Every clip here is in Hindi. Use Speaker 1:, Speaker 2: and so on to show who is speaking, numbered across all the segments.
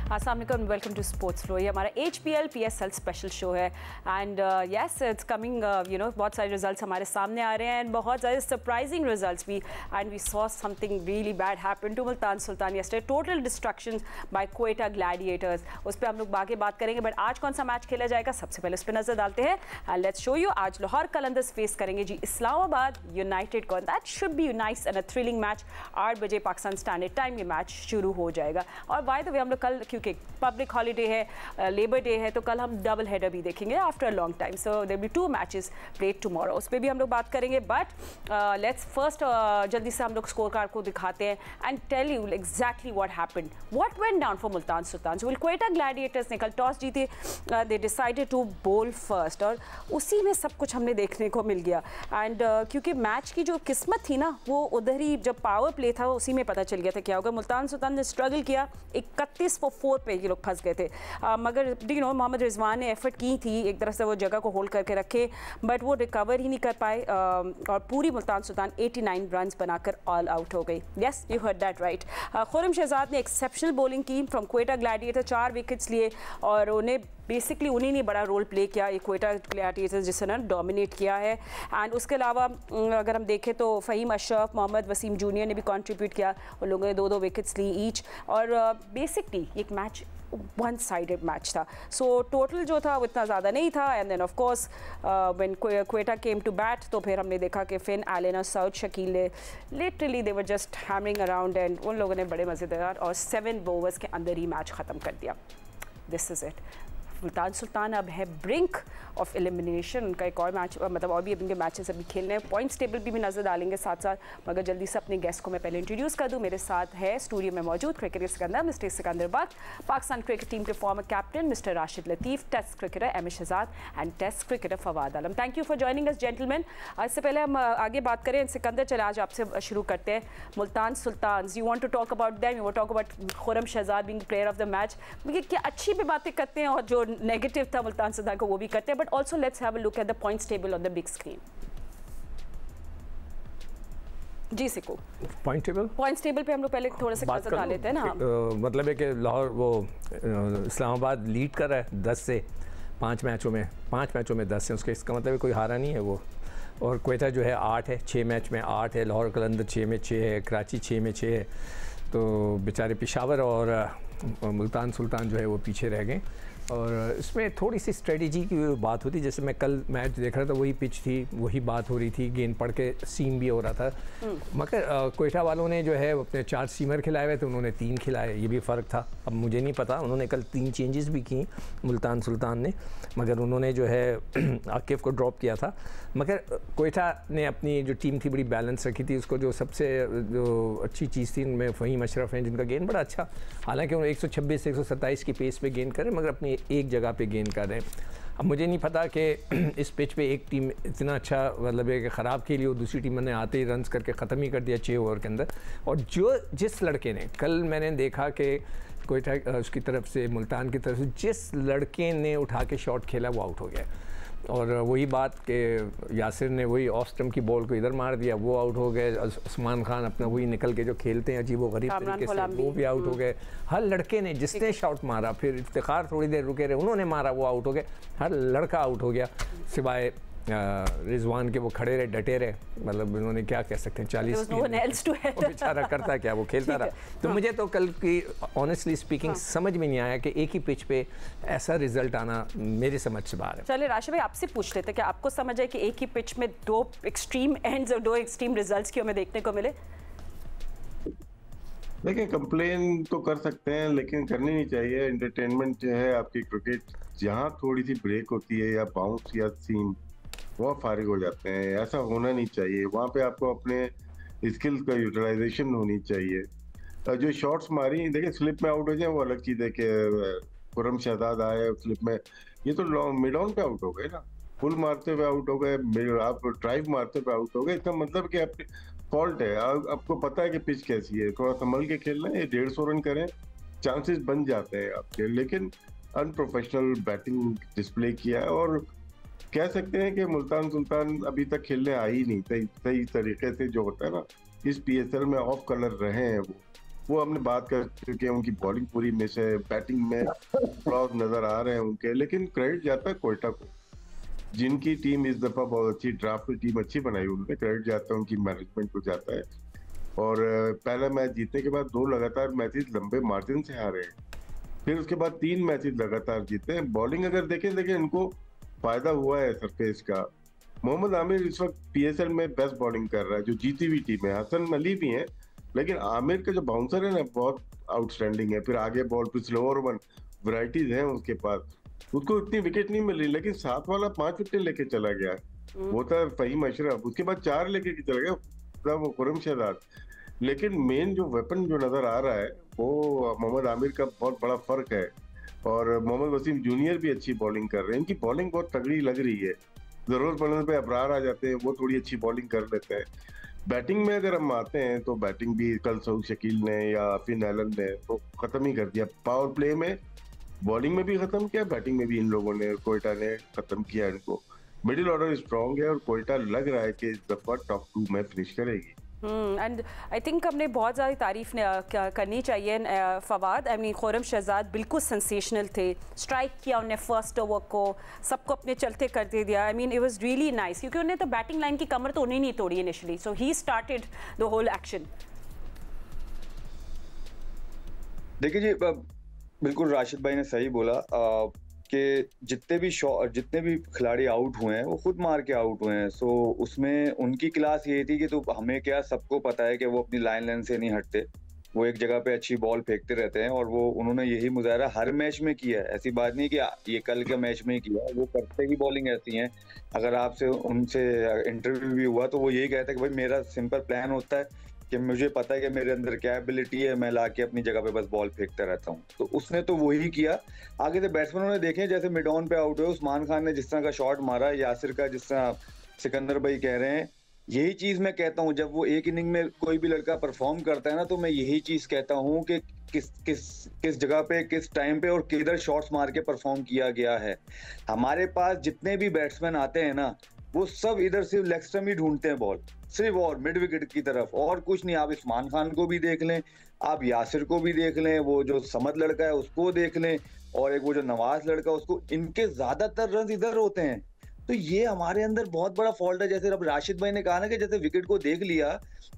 Speaker 1: अस्सलाम वालेकुम, वेलकम टू स्पोर्ट्स फ्लो। ये हमारा HPL PSL स्पेशल शो है एंड यस इट्स कमिंग, बहुत सारे रिजल्ट्स हमारे सामने आ रहे हैं एंड बहुत सारे सरप्राइजिंग रिजल्ट्स भी। And we saw something really bad happen to Multan Sultan yesterday, total destruction by Quetta Gladiators. उस पर हम लोग आगे बात करेंगे, बट आज कौन सा मैच खेला जाएगा सबसे पहले उस पर नजर डालते हैं एंड लेट्स शो यू। आज लाहौर कलंदर्स फेस करेंगे जी इस्लामाबाद यूनाइटेड को। That should be nice and a thrilling match. 8 बजे पाकिस्तान स्टैंडर्ड टाइम ये मैच शुरू हो जाएगा। और बाय द वे हम लोग कल, क्योंकि पब्लिक हॉलीडे है, लेबर डे है, तो कल हम डबल हेडर भी देखेंगे after a long time. So there be 2 matches played tomorrow, उस पर भी हम लोग बात करेंगे। बट लेट्स फर्स्ट जल्दी से हम लोग स्कोर कार्ड को दिखाते हैं and tell you exactly what happened, what went down for Multan Sultan. So Quetta Gladiators ने कल टॉस जीते, they decided to bowl first और उसी में सब कुछ हमने देखने को मिल गया। एंड क्योंकि मैच की जो किस्मत थी ना, वो उधर ही जब पावर प्ले था उसी में पता चल गया था क्या होगा। मुल्तान सुल्तान ने स्ट्रगल किया, 31 for 4 पे ये लोग फंस गए थे। मगर मोहम्मद रिजवान ने एफर्ट की थी एक तरह से वो जगह को होल्ड करके रखे, बट वो रिकवर ही नहीं कर पाए और पूरी मुल्तान सुल्तान 89 रन्स बनाकर ऑल आउट हो गई। Yes, you heard that right. Khurram Shahzad ने एक्सेप्शनल बॉलिंग की फ्रॉम क्वेटा ग्लैडिएटर, 4 विकेट्स लिए और उन्हें बेसिकली उन्हीं ने बड़ा रोल प्ले किया क्वेटा ग्लैडिएटर्स जिसने डोमिनेट किया है। एंड उसके अलावा अगर हम देखें तो फ़हीम अशरफ, मोहम्मद वसीम जूनियर ने भी कंट्रीब्यूट किया, उन लोगों ने 2-2 विकेट्स ली ईच। और बेसिकली एक मैच वन साइडेड मैच था। सो टोटल जो था वो इतना ज़्यादा नहीं था। And then of course when Quetta came to bat तो फिर हमने देखा कि फिन एलन और साउथ शकील ने literally they were just hammering around and उन लोगों ने बड़े मज़ेदार और 7 ओवर्स के अंदर ही मैच ख़त्म कर दिया। This is it. Multan Sultan अब है ब्रिंक ऑफ एलिमिनेशन। उनका एक और मैच, मतलब और भी इनके मैचेस अभी खेलने हैं। पॉइंट्स टेबल भी नज़र डालेंगे साथ साथ, मगर जल्दी से अपने गेस्ट को मैं पहले इंट्रोड्यूस कर दूं। मेरे साथ है स्टूडियो में मौजूद cricketer Sikandar, mister Sikandar Butt, Pakistan cricket team के former captain mister Rashid Latif, test cricketer M A Shahzad and test cricketer Fawad Alam. Thank you for joining us gentleman. इससे पहले हम आगे बात करें, सिकंदर चले आज आपसे शुरू करते हैं। Multan Sultan, you want to talk about them, you want to talk about Khurram Shahzad being player of the match. क्या अच्छी भी बातें करते हैं और जो नेगेटिव था मुल्तान सुल्तान को वो भी करते हैं, but also let's have a look at the points table on the big screen. जी सिको, पॉइंट्स टेबल पे हम लोग पहले थोड़ा सा नजर डाल लेते हैं ना।
Speaker 2: मतलब है कि लाहौर वो इस्लामाबाद लीड कर रहा है 10 से 5 मैचों में 10 है उसके, इसका मतलब है कोई हारा नहीं है वो। और क्वेटा जो है 8 है, 6 मैच में 8 है। लाहौर कलंदर 6 में 6 है, कराची 6 में 6 है। तो बेचारे पेशावर और मुल्तान सुल्तान जो है वो पीछे रह गए। और इसमें थोड़ी सी स्ट्रेटजी की बात होती, जैसे मैं कल मैच देख रहा था, वही पिच थी, वही बात हो रही थी, गेंद पड़ के सीम भी हो रहा था। मगर क्वेटा वालों ने जो है अपने 4 सीमर खिलाए हुए थे, उन्होंने 3 खिलाए, ये भी फ़र्क था। अब मुझे नहीं पता, उन्होंने कल 3 चेंजेस भी की मुल्तान सुल्तान ने, मगर उन्होंने जो है आकिफ को ड्रॉप किया था। मगर क्वेटा ने अपनी जो टीम थी बड़ी बैलेंस रखी थी। उसको जो सबसे जो अच्छी चीज़ थी उनमें फ़हीम अशरफ हैं, जिनका गेंद बड़ा अच्छा, हालांकि उन्होंने 126 से 127 की पेस पे गेंद करें, मगर अपनी एक जगह पे गेंद कर रहे हैं। अब मुझे नहीं पता कि इस पिच पे एक टीम इतना अच्छा मतलब है कि ख़राब खेली और दूसरी टीम ने आते ही रन्स करके ख़त्म ही कर दिया 6 ओवर के अंदर। और जिस लड़के ने कल मैंने देखा कि कोयटा उसकी तरफ से, मुल्तान की तरफ से जिस लड़के ने उठा के शॉट खेला वो आउट हो गया। और वही बात कि यासिर ने वही ऑफ स्टम्प की बॉल को इधर मार दिया, वो आउट हो गए। उस्मान खान अपना वही निकल के जो खेलते हैं अजीब व गरीब तरीके से, वो भी आउट हो गए। हर लड़के ने जिसने शॉट मारा, फिर इफ्तिखार थोड़ी देर रुके रहे, उन्होंने मारा, वो आउट हो गए। हर लड़का आउट हो गया सिवाय रिजवान के, वो खड़े रहे, डटे रहे। मतलब उन्होंने क्या कह सकते हैं, 40 बेचारा करता क्या, वो खेलता रहा। तो मुझे तो कल की ऑनेस्टली स्पीकिंग समझ में नहीं आया कि एक ही पिच पे ऐसा रिजल्ट आना मेरी समझ से बाहर है।
Speaker 1: चलिए राशिद भाई आपसे पूछ लेते हैं, क्या आपको समझ है कि एक ही पिच में 2 एक्सट्रीम एंड्स और 2 एक्सट्रीम रिजल्ट्स क्यों हमें देखने को मिले?
Speaker 3: देखिए, कंप्लेन तो कर सकते हैं लेकिन करनी नहीं चाहिए। एंटरटेनमेंट जो है आपकी क्रिकेट, जहाँ थोड़ी सी ब्रेक होती है या बाउंस या सीम, वह फारिग हो जाते हैं। ऐसा होना नहीं चाहिए। वहाँ पे आपको अपने स्किल्स का यूटिलाइजेशन होनी चाहिए। जो शॉट्स मारी, देखिए स्लिप में आउट हो जाए वो अलग चीज़ है कि खुरम शहजाद आए स्लिप में, ये तो लॉन्ग मिड ऑन पे आउट हो गए ना, फुल मारते हुए आउट हो गए, आप ड्राइव मारते हुए आउट हो गए। इसका मतलब कि आपकी फॉल्ट है। आपको पता है कि पिच कैसी है, थोड़ा संभल के खेलना है। 150 रन करें, चांसेस बन जाते हैं आपके, लेकिन अनप्रोफेशनल बैटिंग डिस्प्ले किया है। और कह सकते हैं कि मुल्तान सुल्तान अभी तक खेलने आई नहीं सही तरीके से, जो होता है ना, इस PSL में ऑफ कलर रहे हैं वो। वो हमने बात कर चुके हैं, उनकी बॉलिंग पूरी मिस है, बैटिंग में फ्लॉज नजर आ रहे हैं उनके, लेकिन क्रेडिट जाता है क्वेटा को, जिनकी टीम इस दफा बहुत अच्छी ड्राफ्ट की टीम अच्छी बनाई, उन्होंने क्रेडिट जाता है उनकी मैनेजमेंट को जाता है। और पहला मैच जीतने के बाद 2 लगातार मैचेस लंबे मार्जिन से हारे हैं, फिर उसके बाद 3 मैचेस लगातार जीते हैं। बॉलिंग अगर देखें इनको फायदा हुआ है सरफेस का। मोहम्मद आमिर इस वक्त पीएसएल में बेस्ट बॉलिंग कर रहा है, जो जीती हुई टीम है। हसन अली भी है, लेकिन आमिर का जो बाउंसर है ना बहुत आउटस्टैंडिंग है। फिर आगे बॉल पे स्लोअर वन वैरायटीज हैं उसके पास, उसको इतनी विकेट नहीं मिल रही, लेकिन 7 वाला 5 विकेट लेके चला गया, वो था फहीम अशरफ। उसके बाद 4 लेके चला गया वो खुरम शहजाद। लेकिन मेन जो वेपन जो नजर आ रहा है वो मोहम्मद आमिर का बहुत बड़ा फर्क है। और मोहम्मद वसीम जूनियर भी अच्छी बॉलिंग कर रहे हैं, इनकी बॉलिंग बहुत तगड़ी लग रही है। जरूरत पड़ने पे अबरार आ जाते हैं, वो थोड़ी अच्छी बॉलिंग कर लेते हैं। बैटिंग में अगर हम आते हैं तो बैटिंग भी कल सऊद शकील ने या अफीन एलन ने तो खत्म ही कर दिया। पावर प्ले में बॉलिंग में भी खत्म किया, बैटिंग में भी इन लोगों ने, कोयटा ने खत्म किया इनको। मिडिल ऑर्डर स्ट्रांग है और कोयटा लग रहा है कि इस दफा टॉप 2 में फिनिश करेगी।
Speaker 1: एंड आई थिंक हमने बहुत ज़्यादा तारीफ करनी चाहिए फवाद। आई मीन खुरम शहजाद बिल्कुल सेंसेशनल थे, स्ट्राइक किया उन्हें फर्स्ट ओवर को, सबको अपने चलते कर दे दिया। I mean it was really nice, क्योंकि उन्हें तो बैटिंग लाइन की कमर तो उन्हें नहीं तोड़ी initially, so he started the whole action.
Speaker 4: देखिए जी, बिल्कुल राशिद भाई ने सही बोला कि जितने भी खिलाड़ी आउट हुए हैं वो खुद मार के आउट हुए हैं। सो उसमें उनकी क्लास ये थी कि तो हमें क्या, सबको पता है कि वो अपनी लाइन से नहीं हटते, वो एक जगह पे अच्छी बॉल फेंकते रहते हैं, और वो उन्होंने यही मुजाहरा हर मैच में किया है। ऐसी बात नहीं कि ये कल के मैच में ही किया, वो करते ही बॉलिंग ऐसी है। अगर आपसे उनसे इंटरव्यू भी हुआ तो वो यही कहता है कि भाई मेरा सिंपल प्लान होता है कि मुझे पता है कि मेरे अंदर क्या एबिलिटी है, मैं लाके अपनी जगह पे बस बॉल फेंकता रहता हूँ। तो उसने तो वही किया। आगे से बैट्समैनों ने देखे, जैसे मिड ऑन पे आउट हुए उस्मान खान ने जिस तरह का शॉट मारा, यासिर का जिस तरह सिकंदर भाई कह रहे हैं, यही चीज मैं कहता हूँ। जब वो एक इनिंग में कोई भी लड़का परफॉर्म करता है ना, तो मैं यही चीज कहता हूँ कि किस जगह पे, किस टाइम पे और किधर शॉट्स मार के परफॉर्म किया गया है। हमारे पास जितने भी बैट्समैन आते हैं ना, वो सब इधर सिर्फ लेग स्टंप ही ढूंढते हैं बॉल, सिर्फ और मिड विकेट की तरफ, और कुछ नहीं। आप उस्मान खान को भी देख लें, आप यासिर को भी देख लें, वो जो समद लड़का है उसको देख लें, और एक वो जो नवाज लड़का उसको, इनके ज्यादातर रन इधर होते हैं। तो ये हमारे अंदर बहुत बड़ा फॉल्ट है। जैसे अब राशिद भाई ने कहा ना कि जैसे विकेट को देख लिया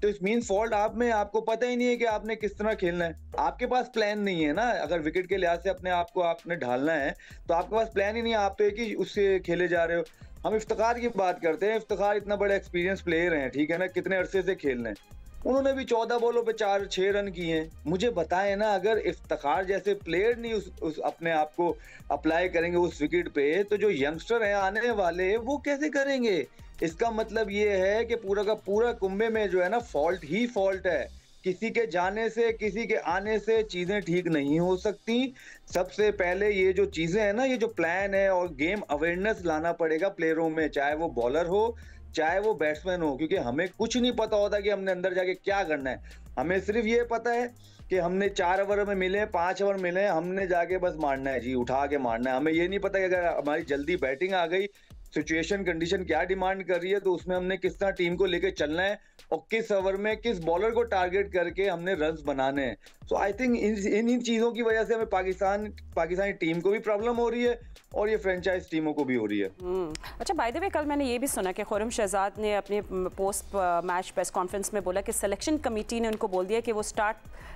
Speaker 4: तो इस मीन फॉल्ट आप में, आपको पता ही नहीं है कि आपने किस तरह खेलना है, आपके पास प्लान नहीं है ना। अगर विकेट के लिहाज से अपने आप को आपने ढालना है तो आपके पास प्लान ही नहीं है, आप तो एक ही उससे खेले जा रहे हो। हम इफ्तिखार की बात करते हैं, इफ्तिखार इतना बड़ा एक्सपीरियंस प्लेयर हैं, ठीक है ना, कितने अरसे से खेल रहे हैं, उन्होंने भी 14 बॉलों पे 4-6 रन किए हैं। मुझे बताएं ना, अगर इफ्तिखार जैसे प्लेयर नहीं उस अपने आप को अप्लाई करेंगे उस विकेट पे, तो जो यंगस्टर हैं आने वाले वो कैसे करेंगे? इसका मतलब ये है कि पूरा का पूरा कुंभे में जो है ना, फॉल्ट ही फॉल्ट है। किसी के जाने से, किसी के आने से चीजें ठीक नहीं हो सकती। सबसे पहले ये जो चीजें हैं ना, ये जो प्लान है और गेम अवेयरनेस लाना पड़ेगा प्लेयरों में, चाहे वो बॉलर हो चाहे वो बैट्समैन हो, क्योंकि हमें कुछ नहीं पता होता कि हमने अंदर जाके क्या करना है। हमें सिर्फ ये पता है कि हमने 4 ओवर में मिले, 5 ओवर मिले, हमने जाके बस मारना है जी, उठा के मारना है। हमें ये नहीं पता कि अगर हमारी जल्दी बैटिंग आ गई, सिचुएशन कंडीशन क्या डिमांड कर रही है, तो उसमें हमने किस तरह टीम को लेके चलना है और किस ओवर में किस बॉलर को टारगेट करके हमने रन्स बनाने हैं। सो आई थिंक इन चीजों की वजह से हमें पाकिस्तानी टीम को भी प्रॉब्लम हो रही है और ये फ्रेंचाइज टीमों को भी हो रही है।
Speaker 1: अच्छा, बाय द वे कल मैंने ये भी सुना कि खुरम शहजाद ने अपने पोस्ट मैच प्रेस कॉन्फ्रेंस में बोला कि सिलेक्शन कमेटी ने उनको बोल दिया कि वो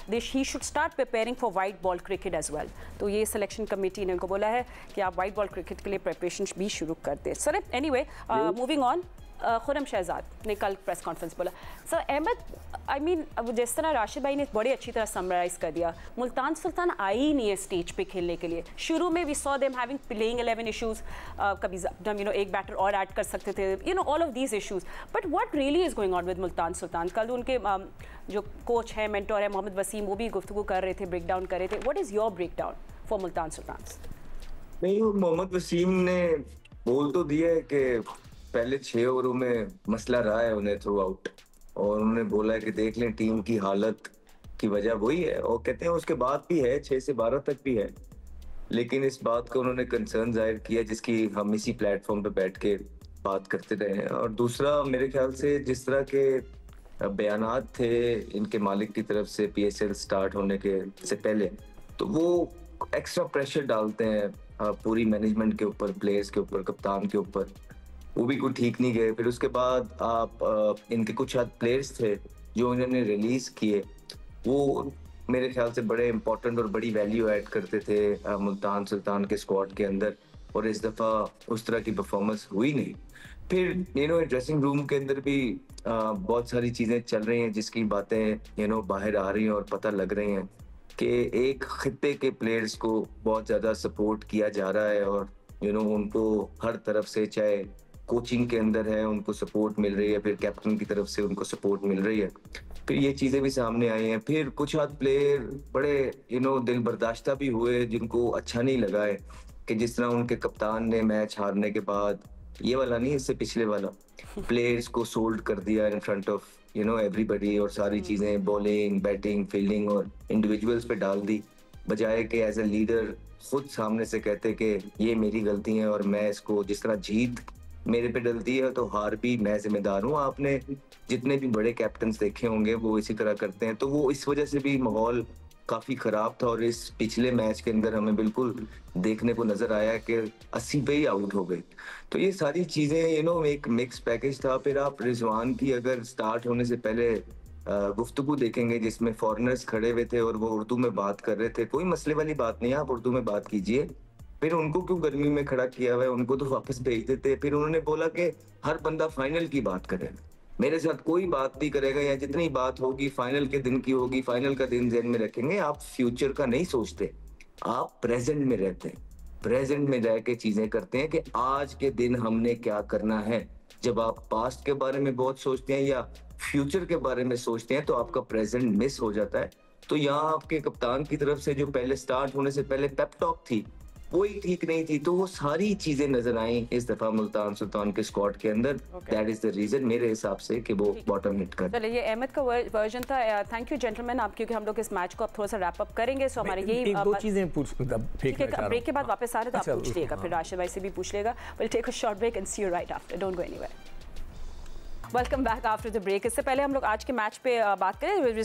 Speaker 1: ही should start preparing for white ball cricket as well. तो ये सिलेक्शन कमेटी ने उनको बोला है कि आप वाइट बॉल क्रिकेट के लिए प्रिपरेशन भी शुरू कर दें। Sir anyway, moving on, Khurram Shahzad ने कल प्रेस कॉन्फ्रेंस बोला। सर अहमद, आई मीन जिस तरह राशिद भाई ने बड़ी अच्छी तरह समराइज कर दिया, मुल्तान सुल्तान आई ही नहीं है स्टेज पे खेलने के लिए। शुरू में we saw them having playing 11 issues, कभी एक बैटर और ऐड कर सकते थे, all of these issues, but what really is going on with Multan Sultan? कल उनके जो कोच है, मेंटोर है मोहम्मद वसीम, वो भी गुफ्तगू कर रहे थे, ब्रेक डाउन कर रहे थे। What is your breakdown for Multan Sultan?
Speaker 5: नहीं, मोहम्मद वसीम ने बोल तो दिया है कि पहले 6 ओवरों में मसला रहा है उन्हें थ्रू आउट, और उन्होंने बोला है कि देख लें टीम की हालत की वजह वही है, और कहते हैं उसके बाद भी है, 6 से 12 तक भी है। लेकिन इस बात को उन्होंने कंसर्न जाहिर किया जिसकी हम इसी प्लेटफॉर्म पे बैठ के बात करते रहे हैं। और दूसरा, मेरे ख्याल से जिस तरह के बयानात थे इनके मालिक की तरफ से PSL स्टार्ट होने के से पहले, तो वो एक्स्ट्रा प्रेशर डालते हैं पूरी मैनेजमेंट के ऊपर, प्लेयर्स के ऊपर, कप्तान के ऊपर, वो भी कुछ ठीक नहीं गए। फिर उसके बाद आप इनके कुछ प्लेयर्स थे जो इन्होंने रिलीज किए, वो मेरे ख्याल से बड़े इंपॉर्टेंट और बड़ी वैल्यू ऐड करते थे मुल्तान सुल्तान के स्क्वाड के अंदर, और इस दफ़ा उस तरह की परफॉर्मेंस हुई नहीं। फिर ड्रेसिंग रूम के अंदर भी बहुत सारी चीज़ें चल रही हैं जिसकी बातें बाहर आ रही हैं और पता लग रही हैं कि एक खित्ते के प्लेयर्स को बहुत ज़्यादा सपोर्ट किया जा रहा है, और उनको हर तरफ से, चाहे कोचिंग के अंदर है उनको सपोर्ट मिल रही है, फिर कैप्टन की तरफ से उनको सपोर्ट मिल रही है। फिर ये चीज़ें भी सामने आई हैं। फिर कुछ प्लेयर बड़े दिल बर्दाश्ता भी हुए जिनको अच्छा नहीं लगा है कि जिस तरह उनके कप्तान ने मैच हारने के बाद, ये वाला नहीं, इससे पिछले वाला, प्लेयर्स को सोल्ड कर दिया इन फ्रंट ऑफ एवरीबॉडी, और सारी चीजें बॉलिंग, बैटिंग, फील्डिंग और इंडिविजुअल्स पे डाल दी, बजाय कि एज ए लीडर खुद सामने से कहते कि ये मेरी गलती है और मैं इसको, जिस तरह जीत मेरे पे डलती है तो हार भी मैं जिम्मेदार हूँ। आपने जितने भी बड़े कैप्टन्स देखे होंगे वो इसी तरह करते हैं, तो वो इस वजह से भी माहौल काफी खराब था। और इस पिछले मैच के अंदर हमें बिल्कुल देखने को नजर आया कि 80 पे ही आउट हो गए। तो ये सारी चीजें एक मिक्स पैकेज था। फिर आप रिजवान की अगर स्टार्ट होने से पहले गुफ्तगू देखेंगे जिसमें फॉरेनर्स खड़े हुए थे और वो उर्दू में बात कर रहे थे, कोई मसले वाली बात नहीं है, आप उर्दू में बात कीजिए। फिर उनको क्यों गर्मी में खड़ा किया हुआ है, उनको तो वापस भेज देते। फिर उन्होंने बोला कि हर बंदा फाइनल की बात करे, मेरे साथ कोई बात नहीं करेगा, या जितनी बात होगी फाइनल के दिन की होगी, फाइनल का दिन ज़हन में रखेंगे। आप फ्यूचर का नहीं सोचते, आप प्रेजेंट में रहते हैं, प्रेजेंट में रह के चीजें करते हैं कि आज के दिन हमने क्या करना है। जब आप पास्ट के बारे में बहुत सोचते हैं या फ्यूचर के बारे में सोचते हैं तो आपका प्रेजेंट मिस हो जाता है। तो यहाँ आपके कप्तान की तरफ से जो पहले स्टार्ट होने से पहले पेप टॉक थी वही ठीक नहीं थी, तो वो सारी चीजें नजर आई इस दफा मुल्तान सुल्तान के स्क्वाड के अंदर। दैट इज द रीजन मेरे हिसाब से कि वो बॉटम हिट कर।
Speaker 1: चलिए, ये अहमद का वर्जन था। थैंक यू जेंटलमैन, आप क्योंकि हम लोग इस मैच को अब थोड़ा सा रैप अप करेंगे, सो हमारे यही
Speaker 2: दो चीजें
Speaker 1: ब्रेक के बाद वापस आ रहे तो आप पूछ लिएगा, फिर राशिद भाई से भी पूछ लेगा। Will take a short break and see you right after, don't go anywhere. Welcome back after the break. इससे पहले हम लोग आज के मैच पे बात करें, which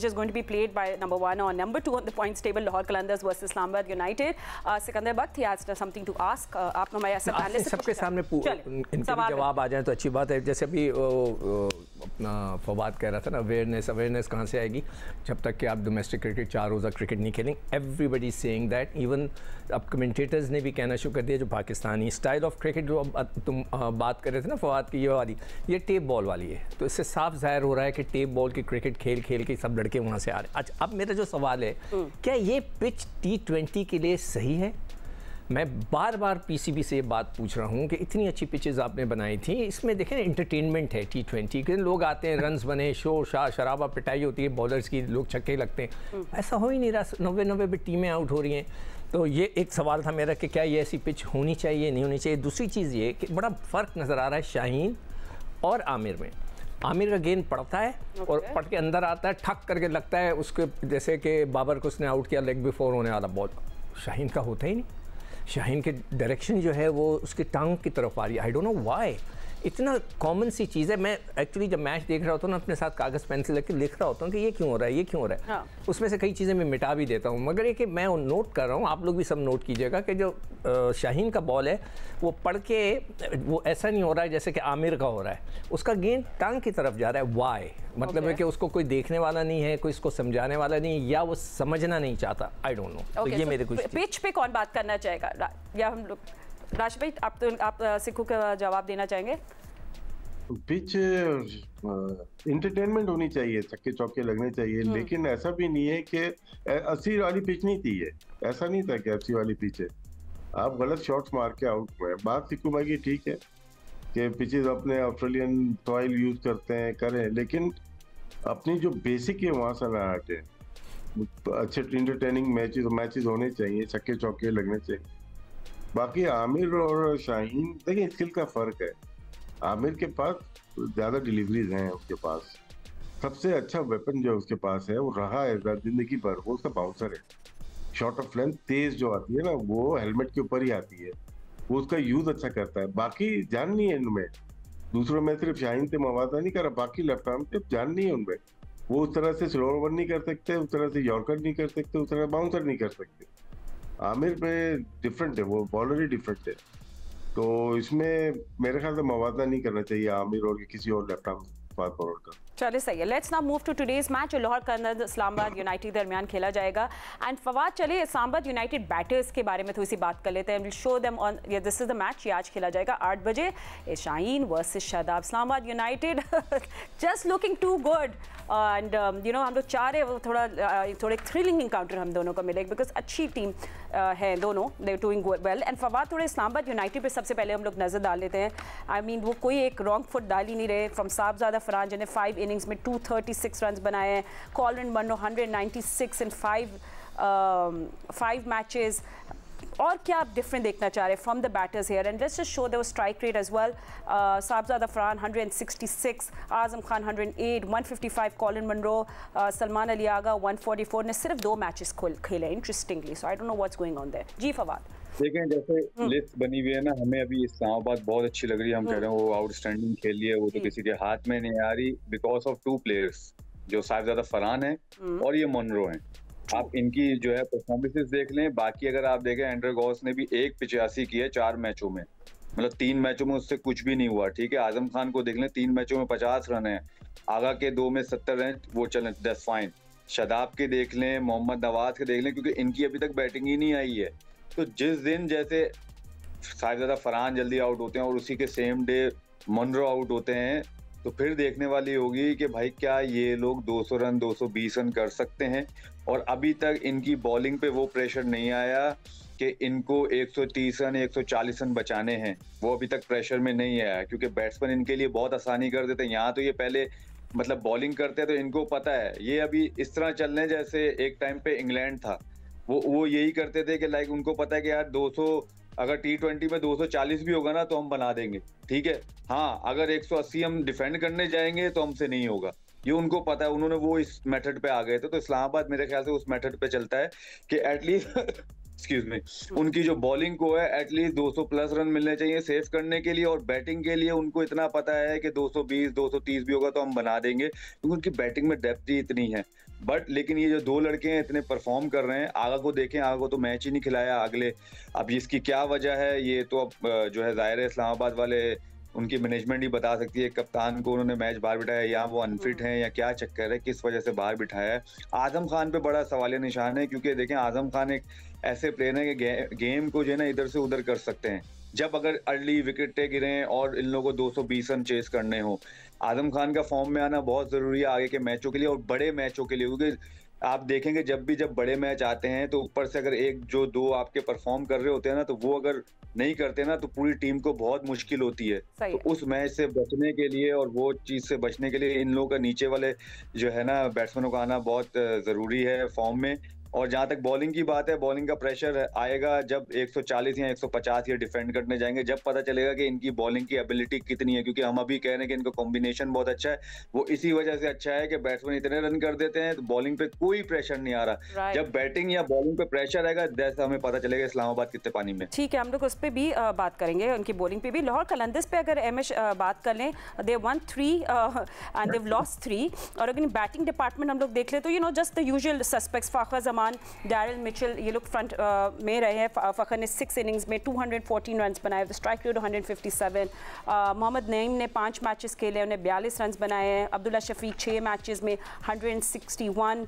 Speaker 1: is going to be played by number 1 और number 2 on the points table, Lahore Qalandars versus Islamabad United. Sikandar Bakht, he has something to ask. आप हमारे
Speaker 2: सबके सामने इनके जवाब आ जाए तो अच्छी बात है। जैसे अभी अपना फवाद कह रहा था ना, अवेयरनेस कहाँ से आएगी जब तक कि आप डोमेस्टिक क्रिकेट 4 रोज़ा क्रिकेट नहीं खेलेंगे। एवरीबडी सेइंग दैट, इवन अब कमेंटेटर्स ने भी कहना शुरू कर दिया जो पाकिस्तानी स्टाइल ऑफ क्रिकेट जो तुम बात कर रहे थे ना फवाद की, ये वाली, ये टेप बॉल वाली है। तो इससे साफ जाहिर हो रहा है कि टेप बॉल की क्रिकेट खेल खेल के सब लड़के वहाँ से आ रहे हैं। अच्छा, अब मेरा जो सवाल है, क्या ये पिच T20 के लिए सही है? मैं बार बार PCB से ये बात पूछ रहा हूँ कि इतनी अच्छी पिचेस आपने बनाई थी, इसमें देखें इंटरटेनमेंट है। T20 के लोग आते हैं, रन्स बने, शोर शराबा पिटाई होती है बॉलर्स की, लोग छक्के लगते हैं। ऐसा हो ही नहीं रहा, 90 पे टीमें आउट हो रही हैं। तो ये एक सवाल था मेरा कि क्या ये ऐसी पिच होनी चाहिए, नहीं होनी चाहिए। दूसरी चीज़ ये कि बड़ा फ़र्क नज़र आ रहा है शाहीन और आमिर में। आमिर का गेंद पड़ता है और पड़ के अंदर आता है, ठक करके लगता है उसके, जैसे कि बाबर को उसने आउट किया लेग बिफोर होने वाला बॉल। शाहीन का होता ही नहीं। शाहीन के डायरेक्शन जो है वो उसकी टांग की तरफ आ रही है। आई डोंट नो व्हाई, इतना कॉमन सी चीज़ है। मैं एक्चुअली जब मैच देख रहा होता हूँ ना, अपने साथ कागज़ पेंसिल लेकर लिख रहा होता हूँ कि ये क्यों हो रहा है, ये क्यों हो रहा है। हाँ। उसमें से कई चीज़ें मैं मिटा भी देता हूँ, मगर ये कि मैं नोट कर रहा हूँ, आप लोग भी सब नोट कीजिएगा कि जो शाहीन का बॉल है वो पढ़ के वो ऐसा नहीं हो रहा है जैसे कि आमिर का हो रहा है। उसका गेंद टांग की तरफ जा रहा है। वाई मतलब है कि उसको कोई देखने वाला नहीं है, कोई इसको समझाने वाला नहीं है, या वो समझना नहीं चाहता। आई डोंट नो। तो ये मेरे कुछ
Speaker 1: पिच पे कौन बात करना चाहेगा, या हम लोग? राशिद भाई, आप सिक्कू का जवाब देना चाहेंगे?
Speaker 3: पिच इंटरटेनमेंट होनी चाहिए, छक्के चौके लगने चाहिए, लेकिन ऐसा भी नहीं है कि 80 वाली पिच नहीं थी ये। ऐसा नहीं था कि 80 वाली पिच है। आप गलत शॉट्स मार के आउट हुए। बात सिक्कू भाई की ठीक है कि पिचेस अपने ऑस्ट्रेलियन सॉइल यूज करते हैं, करें, लेकिन अपनी जो बेसिक है वहाँ से ना हटे। अच्छे इंटरटेनिंग मैचेस होने चाहिए, छक्के चौके लगने चाहिए। बाकी आमिर और शाहीन, देखिए स्किल का फर्क है। आमिर के पास ज्यादा डिलीवरीज हैं, उसके पास सबसे अच्छा वेपन जो उसके पास है वो रहा है जिंदगी भर, वो उसका बाउंसर है। शॉट ऑफ लेंथ तेज जो आती है ना, वो हेलमेट के ऊपर ही आती है, वो उसका यूज अच्छा करता है। बाकी जान नहीं है इनमें, दूसरों में सिर्फ शाहीन से मवादा नहीं करा, बाकी लेफ्ट आर्म पे जान नहीं है उनमें। वो उस तरह से स्लो ओवर नहीं कर सकते, उस तरह से यॉर्कर नहीं कर सकते, उस तरह बाउंसर नहीं कर सकते। आमिर पे डिफरेंट है, वो बॉलर ही डिफरेंट है। तो इसमें मेरे ख्याल से मवादा नहीं करना चाहिए आमिर और किसी और लेफ्ट आर्म फास्ट बॉलर का।
Speaker 1: चलिए सही है। Let's now move to today's match जो लाहौर कलंदर्स इस्लामाबाद यूनाइटेड के दरमियान खेला जाएगा। एंड फवाद, चलिए इस्लामाबाद यूनाइटेड बैटर्स के बारे में थोड़ी सी बात कर लेते हैं। Will show them on this is the match, ये आज खेला जाएगा 8 बजे। Shaheen versus Shadab. Islamabad United just looking to good and you know हम लोग चाह रहे वो थोड़े थ्रिलिंग इनकाउंटर हम दोनों को मिले बिकॉज अच्छी टीम है दोनों, they doing well. And Fawad, थोड़े इस्लामाबाद यूनाइटेड पर सबसे पहले हम लोग नजर डाल लेते हैं। आई मीन वो कोई एक रॉन्ग फुट डाल ही नहीं रहे। फ्रॉम साहबजादा फरहान जिन्हें 5 इनिंग्स में 236 रन बनाए हैं, कॉलिन मनरो 196 इन 5 मैचेस। और क्या आप डिफरेंट देखना चाह रहे हैं from the batters here? And let's just show their strike rate as well. Sahibzada Farhan 166, Azam Khan 108, 155 Colin Munro, Salman Ali Agha 144 ने सिर्फ 2 मैचेस खेले interestingly. So I don't know what's going on there. Ji Fawad.
Speaker 4: देखें, जैसे लिस्ट बनी हुई है ना, हमें अभी इस्लामाबाद बहुत अच्छी लग रही है। हम कह रहे हैं वो आउटस्टैंडिंग खेल रही है, वो तो किसी के हाथ में नहीं आ रही बिकॉज ऑफ 2 प्लेयर्स जो साहिबजादा फरहान है और ये मनरो हैं। आप इनकी जो है परफॉर्मेंसेस देख लें। बाकी अगर आप देखें, एंड्रे गॉस ने भी 185 की है 4 मैचों में, मतलब 3 मैचों में उससे कुछ भी नहीं हुआ। ठीक है, आजम खान को देख लें, 3 मैचों में 50 रन है, आगा के 2 में 70 रन, वो चलें 10 फाइन। शादाब के देख लें, मोहम्मद नवाज के देख लें, क्योंकि इनकी अभी तक बैटिंग ही नहीं आई है। तो जिस दिन जैसे साहिबजादा फरहान जल्दी आउट होते हैं और उसी के सेम डे मनरो आउट होते हैं, तो फिर देखने वाली होगी कि भाई क्या ये लोग 200 रन 220 रन कर सकते हैं। और अभी तक इनकी बॉलिंग पे वो प्रेशर नहीं आया कि इनको 130 रन 140 रन बचाने हैं, वो अभी तक प्रेशर में नहीं आया, क्योंकि बैट्समैन इनके लिए बहुत आसानी कर देते हैं। यहाँ तो ये पहले मतलब बॉलिंग करते हैं तो इनको पता है, ये अभी इस तरह चल रहे जैसे एक टाइम पे इंग्लैंड था, वो यही करते थे कि लाइक उनको पता है कि यार 200 अगर T20 में 240 भी होगा ना तो हम बना देंगे। ठीक है, हाँ अगर 180 हम डिफेंड करने जाएंगे तो हमसे नहीं होगा, ये उनको पता है। उन्होंने वो इस मेथड पे आ गए थे। तो इस्लामाबाद मेरे ख्याल से उस मेथड पे चलता है कि एटलीस्ट एक्सक्यूज मी, उनकी जो बॉलिंग को है एटलीस्ट 200 प्लस रन मिलने चाहिए सेव करने के लिए, और बैटिंग के लिए उनको इतना पता है कि 220 230 भी होगा तो हम बना देंगे, क्योंकि उनकी बैटिंग में डेप्थ ही इतनी है। बट लेकिन ये जो 2 लड़के हैं इतने परफॉर्म कर रहे हैं, आगा को देखें, आगा को तो मैच ही नहीं खिलाया अगले। अब इसकी क्या वजह है ये तो अब जो है जाहिर है इस्लामाबाद वाले उनकी मैनेजमेंट ही बता सकती है। कप्तान को उन्होंने मैच बाहर बिठाया, या वो अनफिट है या क्या चक्कर है, किस वजह से बाहर बिठाया है। आजम खान पे बड़ा सवालिया निशान है, क्योंकि देखें आजम खान एक ऐसे प्लेयर है कि गेम को जो है ना इधर से उधर कर सकते हैं। जब अगर अर्ली विकेटें गिरें और इन लोगों को 220 रन चेस करने हो, आजम खान का फॉर्म में आना बहुत जरूरी है आगे के मैचों के लिए और बड़े मैचों के लिए। क्योंकि आप देखेंगे जब बड़े मैच आते हैं तो ऊपर से अगर 1 जो 2 आपके परफॉर्म कर रहे होते हैं ना, तो वो अगर नहीं करते ना तो पूरी टीम को बहुत मुश्किल होती है। तो उस मैच से बचने के लिए और वो चीज से बचने के लिए इन लोगों का नीचे वाले जो है ना बैट्समैनों का आना बहुत जरूरी है फॉर्म में। और जहां तक बॉलिंग की बात है, बॉलिंग का प्रेशर आएगा जब 140 या 150 ये डिफेंड करने जाएंगे, जब पता चलेगा कि इनकी बॉलिंग की एबिलिटी कितनी है। क्योंकि हम अभी कह रहे हैं कि इनका कॉम्बिनेशन बहुत अच्छा है, वो इसी वजह से अच्छा है कि बैट्समैन इतने रन कर देते हैं तो बॉलिंग पे कोई प्रेशर नहीं आ रहा। जब बैटिंग या बॉलिंग पे प्रेशर आएगा जैसे हमें पता चलेगा इस्लामाबाद कितने पानी में।
Speaker 1: ठीक है, हम लोग उस पर भी बात करेंगे, उनकी बॉलिंग पे भी। लाहौर कलंदर्स पे अगर एमएच बात कर लें, दे वन 3 एंड देव लॉस्ट 3। और अगर बैटिंग डिपार्टमेंट हम लोग देख ले तो you know just the usual suspects, Fakhar Zaman, Daryl Mitchell, ये लोग फ्रंट में रहे हैं। फ़खर ने 6 इनिंग्स में 214 रन बनाए, स्ट्राइक रेट 157। मोहम्मद नईम ने 5 मैचेस खेले, उन्हें 42 रन बनाए हैं। अब्दुल्ला शफीक 6 मैचेस में 161।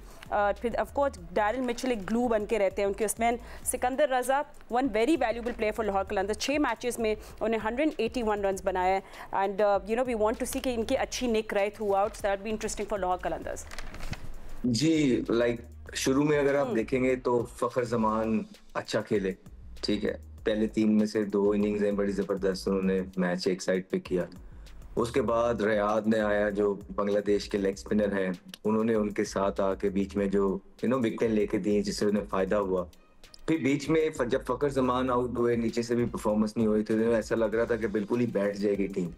Speaker 1: फिर ऑफकोर्स डैरिल मिचेल एक ग्लू बन के रहते हैं उनके उसमें। Sikandar Raza one very valuable player for Lahore Qalandars, 6 matches में उन्हें 181 रन बनाए हैं। And you know we want to see कि इनकी अच्छी निक रहे throughout, that be interesting for Lahore Qalandars.
Speaker 5: जी, लाइक शुरू में अगर आप देखेंगे तो फ़खर जमान अच्छा खेले, ठीक है। पहले 3 में से 2 इनिंग्स हैं बड़ी जबरदस्त, उन्होंने मैच एक साइड पे किया। उसके बाद रियाद ने आया जो बांग्लादेश के लेग स्पिनर हैं, उन्होंने उनके साथ आके बीच में जो विकेट लेके दी जिससे उन्हें फायदा हुआ। फिर बीच में जब फ़खर जमान आउट हुए, नीचे से भी परफॉर्मेंस नहीं हुई, तो ऐसा लग रहा था कि बिल्कुल ही बैठ जाएगी टीम।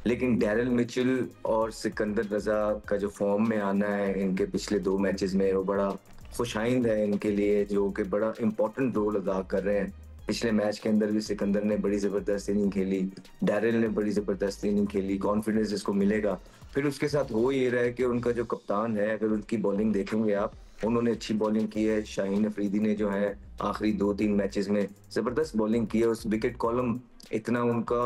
Speaker 5: लेकिन डैरिल मिचेल और सिकंदर रजा का जो फॉर्म में आना है इनके पिछले 2 मैचेस में, वो बड़ा खुशाइंद है इनके लिए, जो कि बड़ा इम्पोर्टेंट रोल अदा कर रहे हैं। पिछले मैच के अंदर भी सिकंदर ने बड़ी जबरदस्त इनिंग खेली, डैरिल ने बड़ी जबरदस्त इनिंग खेली, कॉन्फिडेंस इसको मिलेगा। फिर उसके साथ हो ये रहा है कि उनका जो कप्तान है, अगर उनकी बॉलिंग देखेंगे आप, उन्होंने अच्छी बॉलिंग की है। शाहीन अफरीदी ने जो है आखिरी 2-3 मैचेस में जबरदस्त बॉलिंग की है। उस विकेट कॉलम इतना उनका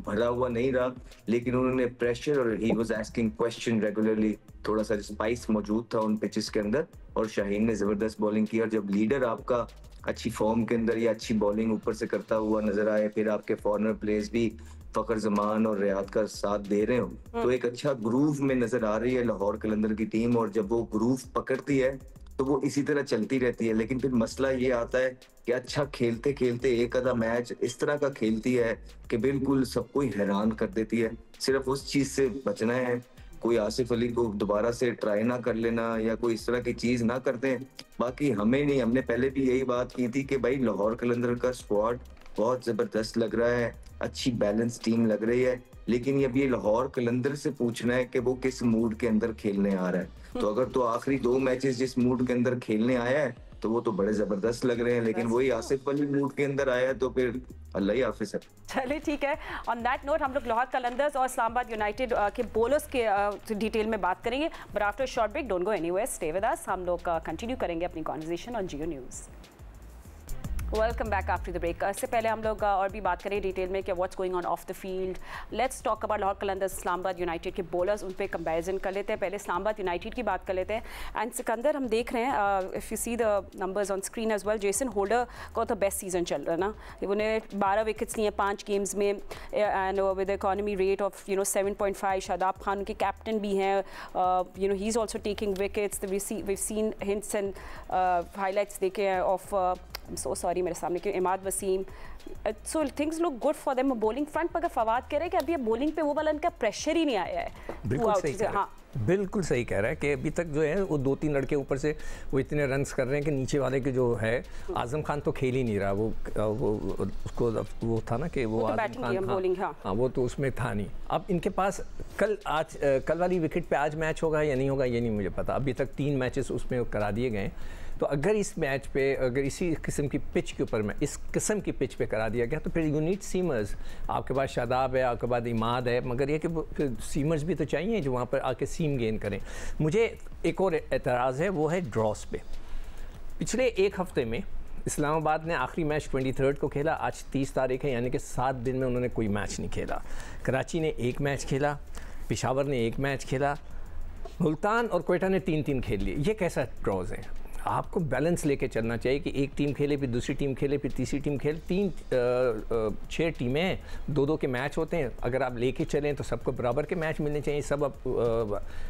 Speaker 5: भरा हुआ नहीं रहा, लेकिन उन्होंने प्रेशर और he was asking question regularly, थोड़ा सा स्पाइस मौजूद था उन पिचेस के अंदर, और शाहीन ने जबरदस्त बॉलिंग की। और जब लीडर आपका अच्छी फॉर्म के अंदर या अच्छी बॉलिंग ऊपर से करता हुआ नजर आए, फिर आपके फॉरनर प्लेयर्स भी फखर जमान और रियाद का साथ दे रहे हो, तो एक अच्छा ग्रूव में नजर आ रही है लाहौर कलंदर की टीम। और जब वो ग्रूव पकड़ती है तो वो इसी तरह चलती रहती है। लेकिन फिर मसला ये आता है कि अच्छा खेलते खेलते एक आधा मैच इस तरह का खेलती है कि बिल्कुल सबको ही हैरान कर देती है। सिर्फ उस चीज से बचना है, कोई आसिफ अली को दोबारा से ट्राई ना कर लेना या कोई इस तरह की चीज ना करते हैं। बाकी हमें नहीं, हमने पहले भी यही बात की थी कि भाई लाहौर कलंदर का स्क्वाड बहुत जबरदस्त लग रहा है, अच्छी बैलेंस टीम लग रही है, लेकिन अब ये लाहौर कलंदर से पूछना है कि वो किस मूड के अंदर खेलने आ रहा है। तो अगर तो आखिरी 2 मैचेस जिस मूड के अंदर खेलने आया है तो वो तो बड़े जबरदस्त लग रहे हैं, लेकिन वही आसिफ अली मूड के अंदर आया है तो फिर अल्लाह ही हाफिज है।
Speaker 1: चलिए ठीक है, ऑन दैट नोट हम लोग लाहौर कलंदर्स और इस्लामाबाद यूनाइटेड के बॉलर्स के डिटेल में बात करेंगे, but after short break don't go anywhere, stay with us. हम लोग कंटिन्यू करेंगे अपनी conversation on Geo News. Welcome back after the break. इससे पहले हम लोग और भी बात करें डिटेल में कि what's going on off the field. Let's talk about Lahore Qalandars Islamabad United के बॉलर्स, उन पे कंपैरिजन कर लेते हैं। पहले इस्लामाबाद यूनाइटेड की बात कर लेते हैं। एंड सिकंदर, हम देख रहे हैं, if you see the numbers on screen as well, Jason Holder का तो बेस्ट सीजन चल रहा है ना, उन्हें 12 विकेट्स लिए 5 गेम्स में, and with economy rate of 7.5। Shadab Khan उनके कैप्टन भी हैं, he is also taking wickets. We seen hints and highlights देखे हैं ऑफ सो सॉरी मेरे सामने कि Imad Wasim. So things look good for them. Bowling front पर अगर फवाद कह रहे हैं कि अभी बॉलिंग पे वो वाला इनका प्रेशर ही नहीं आया है।
Speaker 2: बिल्कुल सही कह रहा है, बिल्कुल सही कह रहा है कि अभी तक जो है वो 2-3 लड़के ऊपर से वो इतने रन्स कर रहे हैं कि नीचे वाले के जो है आजम खान तो खेल ही नहीं रहा। वो उसको वो था ना कि वो आजम खान,
Speaker 1: बॉलिंग,
Speaker 2: हाँ वो तो उसमें था नहीं। अब इनके पास कल वाली विकेट पे आज मैच होगा या नहीं होगा ये नहीं मुझे पता। अभी तक 3 मैचेस उसमें करा दिए गए। तो अगर इस मैच पे, अगर इसी किस्म की पिच के ऊपर इस किस्म की पिच पे करा दिया गया तो फिर यू नीड सीमर्स। आपके पास शादाब है, आपके पास इमाद है, मगर ये कि फिर सीमर्स भी तो चाहिए जो वहाँ पर आके सीम गेन करें। मुझे एक और एतराज़ है, वो है ड्रॉस पे। पिछले 1 हफ्ते में इस्लामाबाद ने आखिरी मैच 23 को खेला, आज 30 तारीख है, यानी कि 7 दिन में उन्होंने कोई मैच नहीं खेला। कराची ने 1 मैच खेला, पेशावर ने 1 मैच खेला, मुल्तान और कोयटा ने 3-3 खेल लिए। ये कैसा ड्रॉज है? आपको बैलेंस लेके चलना चाहिए कि एक टीम खेले, फिर दूसरी टीम खेले, फिर तीसरी टीम खेले। 6 टीमें हैं, 2-2 के मैच होते हैं। अगर आप लेके चलें तो सबको बराबर के मैच मिलने चाहिए सब।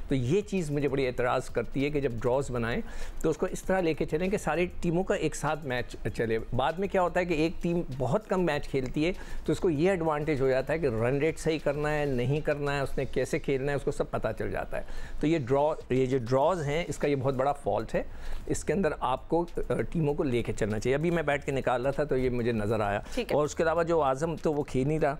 Speaker 2: तो ये चीज़ मुझे बड़ी एतराज़ करती है कि जब ड्रॉज बनाएं तो उसको इस तरह लेके चलें कि सारी टीमों का एक साथ मैच चले। बाद में क्या होता है कि एक टीम बहुत कम मैच खेलती है तो उसको ये एडवांटेज हो जाता है कि रन रेट सही करना है नहीं करना है, उसने कैसे खेलना है, उसको सब पता चल जाता है। तो ये जो ड्रॉज हैं इसका ये बहुत बड़ा फॉल्ट है। इसके अंदर आपको टीमों को लेके चलना चाहिए। अभी मैं बैठ के निकाल रहा था तो ये मुझे नज़र आया। और उसके अलावा जो आज़म तो वो खेल नहीं रहा,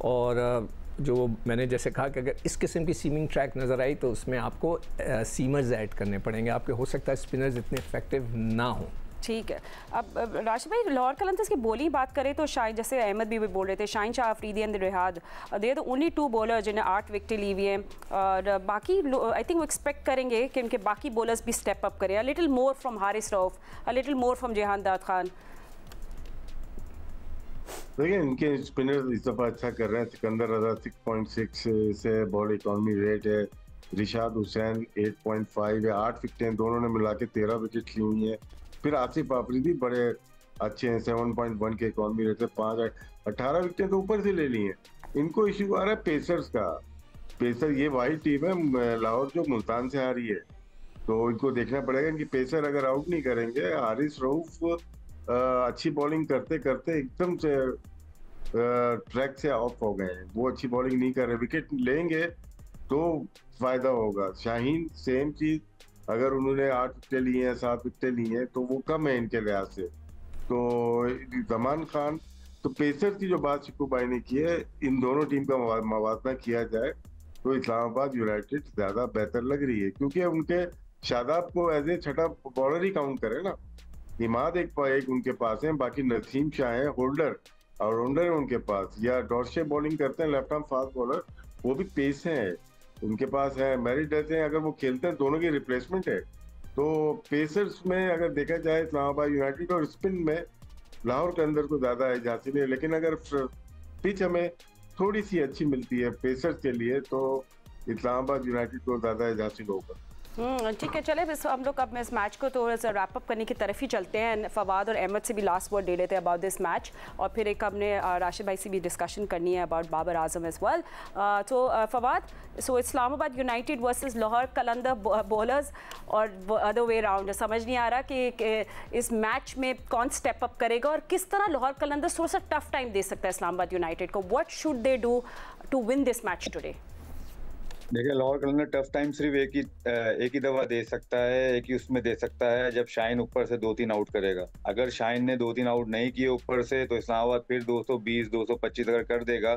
Speaker 2: और जो मैंने जैसे कहा कि अगर इस किस्म की सीमिंग ट्रैक नज़र आई तो उसमें आपको सीमर्स ऐड करने पड़ेंगे। आपके हो सकता है स्पिनर्स इतने इफेक्टिव ना हों।
Speaker 1: ठीक है। अब राशिद भाई, लाहौर कलंदर्स की बॉलिंग बात करें तो शाहिन, जैसे अहमद भी बोल रहे थे, शाहिन शाह अफरीदी एंड रिहाद, they are the only 2 bowler जिन्हें 8 विकेट ली हुई हैं। और बाकी आई थिंक वो एक्सपेक्ट करेंगे कि उनके बाकी बॉलर्स भी स्टेप अप करें, a little more from Haris Rauf, a little more from Jehan दाद खान।
Speaker 3: देखिए इनके स्पिनर इस दफा अच्छा कर रहे हैं। सिकंदर रजा 6.6 से बॉल इकोनॉमी रेट है, रिशाद हुसैन 8.5 है, 8 विकेटें दोनों ने मिला के 13 विकेट ली हुई हैं। फिर आसिफ आफरीदी बड़े अच्छे हैं, 7.1 के इकोनॉमी रेट है, 18 विकेटें तो ऊपर से ले ली हैं। इनको इशू आ रहा है पेसर्स का। पेसर ये वाही टीम है लाहौर जो मुल्तान से आ रही है, तो इनको देखना पड़ेगा कि पेसर अगर आउट नहीं करेंगे। हारिस रऊफ अच्छी बॉलिंग करते करते एकदम से ट्रैक से ऑफ हो गए हैं, वो अच्छी बॉलिंग नहीं कर रहे। विकेट लेंगे तो फायदा होगा। शाहीन सेम चीज, अगर उन्होंने 8 विकेटें ली हैं, 7 विकेटें ली हैं तो वो कम है इनके लिहाज से। तो जमान खान, तो पेसर की जो बात शिकू भाई ने की है, इन दोनों टीम का मवाजना किया जाए तो इस्लामाबाद यूनाइटेड ज्यादा बेहतर लग रही है, क्योंकि उनके शादाब को एज ए छठा बॉलर ही काउंट करे ना। इमाद एक उनके पास है, बाकी नसीम शाह है होल्डर, ऑलराउंडर है उनके पास, या डॉर्शे बॉलिंग करते हैं लेफ्ट आर्म फास्ट बॉलर, वो भी पेस है उनके पास है। मैरिट रहते हैं, अगर वो खेलते हैं दोनों की रिप्लेसमेंट है। तो पेसर्स में अगर देखा जाए इस्लामाबाद यूनाइटेड और स्पिन में लाहौर के अंदर को ज्यादा है झांसी में, लेकिन अगर पिच हमें थोड़ी सी अच्छी मिलती है पेसर्स के लिए तो इस्लामाबाद यूनाइटेड को ज्यादा है झांसी होगा।
Speaker 1: ठीक है, चले बस हम लोग अब इस मैच को थोड़ा सा रैप अप करने की तरफ ही चलते हैं। फवाद और अहमद से भी लास्ट वर्ड ले लेते हैं अबाउट दिस मैच, और फिर एक हमने राशिद भाई से भी डिस्कशन करनी है about Babar Azam as well. तो Fawad, so Islamabad United versus Lahore Qalandar bowlers और अदर वे राउंड, समझ नहीं आ रहा कि इस मैच में कौन स्टेप अप करेगा और किस तरह लाहौर कलंदर थोड़ा सा टफ टाइम दे सकता है इस्लामाबाद यूनाइटेड को। What should they do to win this match today?
Speaker 4: देखिए, लाहौर कलंदर टफ टाइम सिर्फ एक ही दफा दे सकता है, एक ही उसमें दे सकता है जब शाइन ऊपर से 2-3 आउट करेगा। अगर शाइन ने 2-3 आउट नहीं किए ऊपर से तो इस्लामाबाद फिर 220 225 अगर कर देगा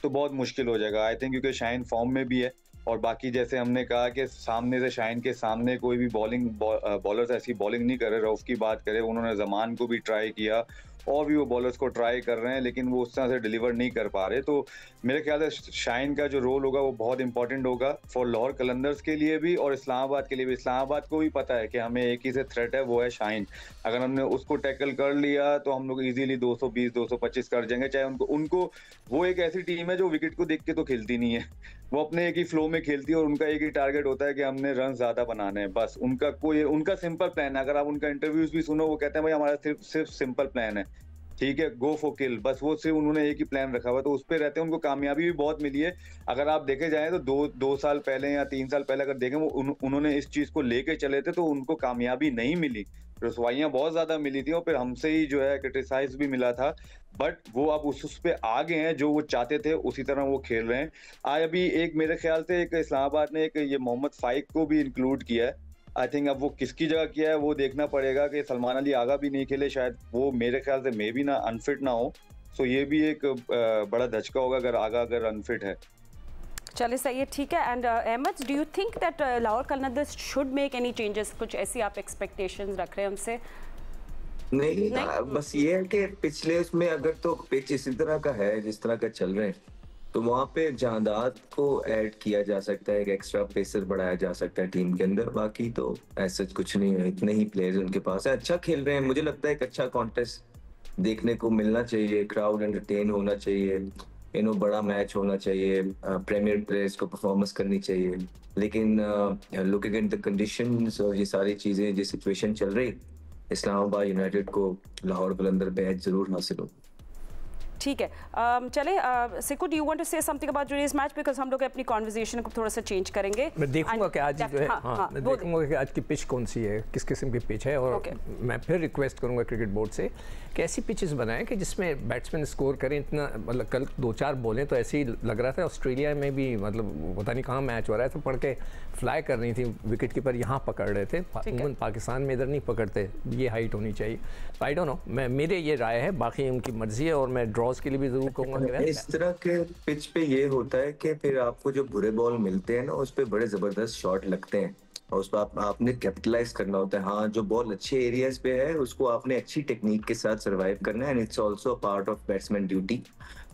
Speaker 4: तो बहुत मुश्किल हो जाएगा आई थिंक, क्योंकि शाइन फॉर्म में भी है। और बाकी जैसे हमने कहा कि सामने से शाइन के सामने कोई भी बॉलर्स ऐसी बॉलिंग नहीं कर रहे। रऊफ की बात करें, उन्होंने जमान को भी ट्राई किया और भी वो बॉलर्स को ट्राई कर रहे हैं, लेकिन वो उस तरह से डिलीवर नहीं कर पा रहे। तो मेरे ख्याल से शाइन का जो रोल होगा वो बहुत इंपॉर्टेंट होगा फॉर लाहौर कलंदर्स के लिए भी और इस्लामाबाद के लिए भी। इस्लामाबाद को भी पता है कि हमें एक ही से थ्रेट है, वो है शाइन। अगर हमने उसको टैकल कर लिया तो हम लोग इजीली 220 225 कर जाएंगे। चाहे उनको वो एक ऐसी टीम है जो विकेट को देख के तो खेलती नहीं है, वो अपने एक ही फ्लो में खेलती है और उनका एक ही टारगेट होता है कि हमने रन ज्यादा बनाने हैं। बस उनका सिंपल प्लान है। अगर आप उनका इंटरव्यूज भी सुनो, वो कहते हैं भाई हमारा सिर्फ सिंपल प्लान है, ठीक है, गो फॉर किल। बस वो सिर्फ उन्होंने एक ही प्लान रखा हुआ, तो उस पर रहते हैं। उनको कामयाबी भी बहुत मिली है। अगर आप देखे जाएं तो दो साल पहले या 3 साल पहले अगर देखें, उन्होंने इस चीज को लेके चले थे तो उनको कामयाबी नहीं मिली, रसवाइयां बहुत ज्यादा मिली थी और फिर हमसे ही जो है क्रिटिसाइज भी मिला था। बट वो अब उस पे आ गए हैं, जो वो चाहते थे उसी तरह वो खेल रहे हैं। आज अभी एक मेरे ख्याल से एक इस्लामाबाद ने एक ये मोहम्मद फाइक को भी इंक्लूड किया है। आई थिंक अब वो किसकी जगह किया है वो देखना पड़ेगा कि सलमान अली आगा भी नहीं खेले, शायद वो मेरे ख्याल से मे भी ना अनफिट ना हो। सो ये भी एक बड़ा धचका होगा अगर आगा अगर अनफिट है।
Speaker 1: चलिए सही है, ठीक है। And Ahmed, do you think that Lahore Qalandar should make any changes? कुछ ऐसी आप एक्सपेक्टेशंस रख रहे हैं उनसे?
Speaker 5: नहीं, बस ये है कि पिछले उसमें अगर तो पिच इसी तरह का है जिस तरह का चल रहे हैं तो वहाँ पे जहादात को ऐड किया जा सकता है, एक एक्स्ट्रा पेसर बढ़ाया जा सकता है टीम के अंदर। बाकी तो ऐसा कुछ नहीं है, इतने ही प्लेयर्स उनके पास है, अच्छा खेल रहे हैं। मुझे लगता है एक अच्छा कॉन्टेस्ट देखने को मिलना चाहिए, क्राउड एंटरटेन होना चाहिए, बड़ा मैच होना चाहिए, प्रीमियर प्लेयर्स को परफॉर्मेंस करनी चाहिए। लेकिन लुकिंग एट द कंडीशंस और ये सारी चीजें जिस सिचुएशन चल रही, इस्लामाबाद यूनाइटेड को लाहौर कलंदर पे एज जरूर हासिल हो।
Speaker 1: ठीक है, चले Siku, do you want to say something about today's match? Because हम लोग अपनी कॉन्वर्सेशन को थोड़ा सा चेंज करेंगे।
Speaker 2: मैं देखूंगा कि आज जो है मैं देखूंगा कि आज की पिच कौन सी है, किस किस्म की पिच है, और मैं फिर रिक्वेस्ट करूंगा क्रिकेट बोर्ड से कि ऐसी पिचेस बनाएं कि जिसमें बैट्समैन स्कोर करें इतना। मतलब कल 2-4 बॉलें तो ऐसे ही लग रहा था, ऑस्ट्रेलिया में भी मतलब पता नहीं कहाँ मैच हो रहा है, तो पढ़ के फ्लाई कर रही थी, विकेट कीपर यहाँ पकड़ रहे थे, पाकिस्तान में इधर नहीं पकड़ते, ये हाइट होनी चाहिए। आई डोंट नो, मेरे ये राय है, बाकी उनकी मर्जी है। और मैं ड्रॉज के लिए भी जरूर कहूँगा
Speaker 5: इस तरह के पिच पे ये होता है कि फिर आपको जो बुरे बॉल मिलते हैं ना, उस पे बड़े जबरदस्त शॉट लगते हैं और उस पर आपने कैपिटलाइज करना होता है। हाँ, जो बॉल अच्छे एरियाज पे है उसको आपने अच्छी टेक्निक के साथ सरवाइव करना है, and it's also part of batsman duty.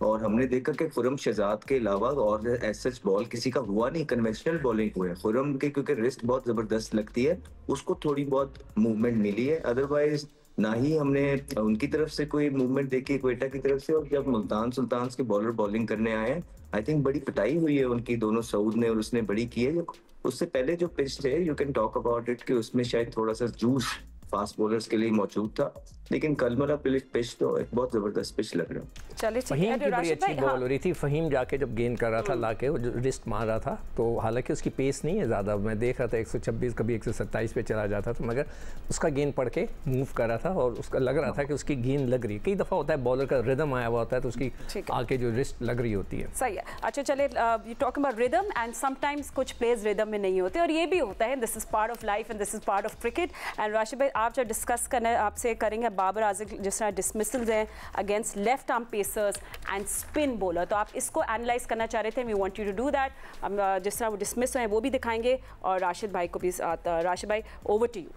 Speaker 5: और हमने देखा कि खुरम शहजाद के अलावा और सच बॉल किसी का हुआ नहीं, कन्वेंशनल बॉलिंग हुई है खुरम के, क्योंकि रिस्ट बहुत जबरदस्त लगती है, उसको थोड़ी बहुत मूवमेंट मिली है। अदरवाइज ना ही हमने उनकी तरफ से कोई मूवमेंट देखी क्वेटा की तरफ से। और जब मुल्तान सुल्तान के बॉलर बॉलिंग करने आए हैं, आई थिंक बड़ी पिटाई हुई है उनकी, दोनों सऊद ने और उसने बड़ी की है। उससे पहले जो पिच थे, you can talk about it, कि उसमें शायद थोड़ा सा जूस फास्ट बॉलर्स के लिए मौजूद था, लेकिन कल वाला पिच तो एक बहुत जबरदस्त पिच लग रहा है।
Speaker 1: चलिए,
Speaker 2: फहीम की बड़ी अच्छी बॉल हो रही थी। फहीम जाके जब गेंद कर रहा था लाके, वो जो रिस्ट मार रहा था, तो हालांकि उसकी पेस नहीं है ज़्यादा, मैं देख रहा था 126 कभी 127 पे चला जाता था, मगर उसका गेंद पड़ के मूव कर रहा था और उसका लग रहा था कि उसकी गेंद लग रही है। कई दफ़ा होता है बॉलर का रिदम आया हुआ होता है तो उसकी आके जो रिस्ट लग रही होती है।
Speaker 1: सही है। अच्छा, चले, you talk about rhythm, and sometimes कुछ प्लेयर्स रिदम में नहीं होते और ये भी होता है। This is part of life and this is part of cricket. And Rashid भाई, आप जो डिस्कस करना आपसे करेंगे बाबर आजम जिस तरह डिसमिसल्स हैं against left arm pacers and spin bowler, तो आप इसको एनालाइज करना चाह रहे थे। We want you to do that. हम जिस तरह वो डिसमिस हैं वो भी दिखाएंगे और राशिद भाई को भी। राशिद भाई, ओवर टू यू।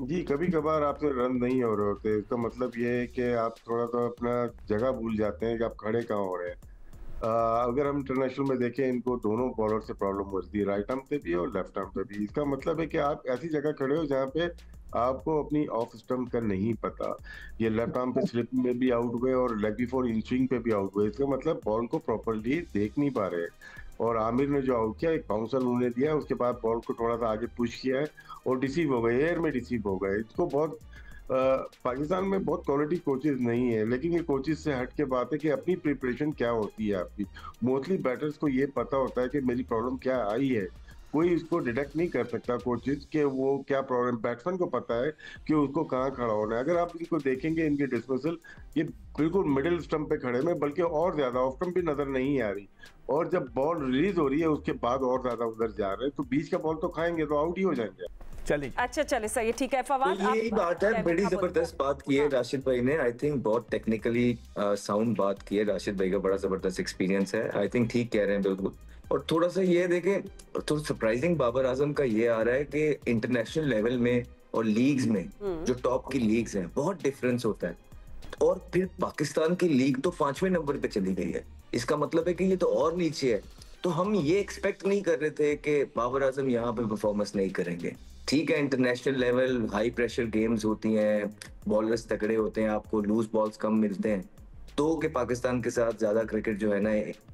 Speaker 3: जी, कभी कभार आपसे रन नहीं हो रहे होते, इसका मतलब ये है कि आप थोड़ा सा अपना जगह भूल जाते हैं कि आप खड़े कहाँ हो रहे हैं। अगर हम इंटरनेशनल में देखें, इनको दोनों बॉलर से प्रॉब्लम होती है, राइट आर्म पे भी और लेफ्ट आर्म पे भी। इसका मतलब है कि आप ऐसी जगह खड़े हो जहाँ पे आपको अपनी ऑफ स्टंप का नहीं पता। ये लेफ्ट आर्म पे स्लिप में भी आउट हुए और लेग बिफोर इन स्विंग पे भी आउट हुए। इसका मतलब बॉल को प्रॉपरली देख नहीं पा रहे। और आमिर ने जो आउट किया, एक बाउंसर उन्होंने दिया, उसके बाद बॉल को थोड़ा सा आगे पुश किया है और रिसीव हो गए, एयर में रिसीव हो गए। इसको बहुत पाकिस्तान में बहुत क्वालिटी कोचेस नहीं है, लेकिन ये कोचेस से हट के बात है कि अपनी प्रिपरेशन क्या होती है आपकी। मोस्टली बैटर्स को ये पता होता है कि मेरी प्रॉब्लम क्या आई है। कोई इसको डिटेक्ट नहीं कर सकता कोचेस के वो क्या प्रॉब्लम। बैट्समैन को पता है कि उसको कहाँ खड़ा होना है। अगर आप इनको देखेंगे, इनके डिस्मिसल, ये बिल्कुल मिडिल स्टंप पे खड़े में, बल्कि और ज्यादा ऑफ स्टंप भी नजर नहीं आ रही। और जब बॉल रिलीज हो रही है उसके बाद और ज्यादा उधर जा रहे हैं, तो बीच का बॉल तो खाएंगे तो आउट ही हो जाएंगे।
Speaker 2: चलिए,
Speaker 1: अच्छा चले सही, ठीक है फवाद।
Speaker 5: तो यही बात है, बड़ी जबरदस्त बात की है राशिद भाई ने। आई थिंक बहुत टेक्निकली साउंड बात की है। राशिद भाई का बड़ा जबरदस्त एक्सपीरियंस है। आई थिंक ठीक कह रहे हैं बिल्कुल। और थोड़ा सा ये देखें, थोड़ा सरप्राइजिंग बाबर आजम का ये आ रहा है कि इंटरनेशनल लेवल में और लीग्स में जो टॉप की लीग्स हैं बहुत डिफरेंस होता है। और फिर पाकिस्तान की लीग तो 5वें नंबर पे चली गई है। इसका मतलब है कि ये तो और नीचे है। तो हम ये एक्सपेक्ट नहीं कर रहे थे कि बाबर आजम यहाँ पे परफॉर्मेंस नहीं करेंगे। ठीक है, international level high pressure games होती हैं, बॉलर्स तगड़े होते हैं, आपको लूज बॉल्स कम मिलते हैं, तो कि पाकिस्तान के साथ ज्यादा क्रिकेट जो है ना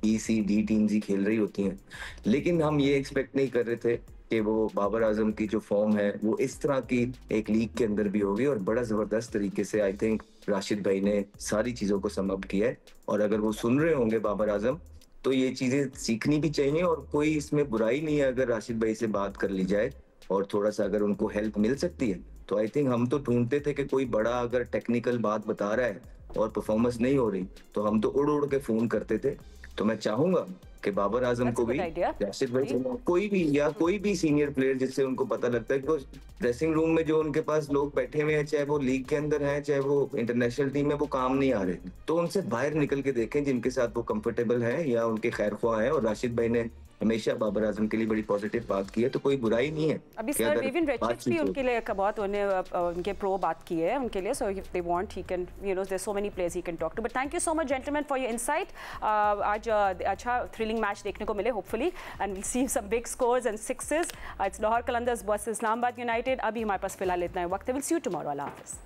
Speaker 5: ECD टीम्स ही खेल रही होती हैं। लेकिन हम ये एक्सपेक्ट नहीं कर रहे थे कि वो बाबर आजम की जो फॉर्म है वो इस तरह की एक लीग के अंदर भी होगी। और बड़ा जबरदस्त तरीके से आई थिंक राशिद भाई ने सारी चीजों को सम अप किया है। और अगर वो सुन रहे होंगे बाबर आजम, तो ये चीजें सीखनी भी चाहिए और कोई इसमें बुराई नहीं है अगर राशिद भाई से बात कर ली जाए और थोड़ा सा अगर उनको हेल्प मिल सकती है। तो आई थिंक हम तो ढूंढते थे कि कोई बड़ा अगर टेक्निकल बात बता रहा है और परफॉर्मेंस नहीं हो रही तो हम तो उड़ उड़ के फोन करते थे। तो मैं चाहूंगा कि बाबर आजम को भी, राशिद भाई कोई भी या कोई भी सीनियर प्लेयर जिससे उनको पता लगता है कि ड्रेसिंग रूम में जो उनके पास लोग बैठे हुए हैं, चाहे वो लीग के अंदर हैं चाहे वो इंटरनेशनल टीम में, वो काम नहीं आ रहे, तो उनसे बाहर निकल के देखें जिनके साथ वो कंफर्टेबल है या उनके खैरख्वाह है। और राशिद भाई ने हमेशा बाबर आजम के लिए बड़ी पॉजिटिव बात की है, तो कोई बुराई नहीं है।
Speaker 1: अभी सर विविन रिचर्ड्स भी उनके लिए बहुत उनके प्रो बात की है उनके लिए। So if they want he can, you know, there so many players he can talk to. But thank you so much gentleman for your insight. आज अच्छा थ्रिलिंग मैच देखने को मिले hopefully, and will see some big scores and sixes. It's Lahore Qalandars versus Islamabad United. अभी हमारे पास फिलहाल इतना ही वक्त है। Will see you tomorrow. Allah हाफिज़।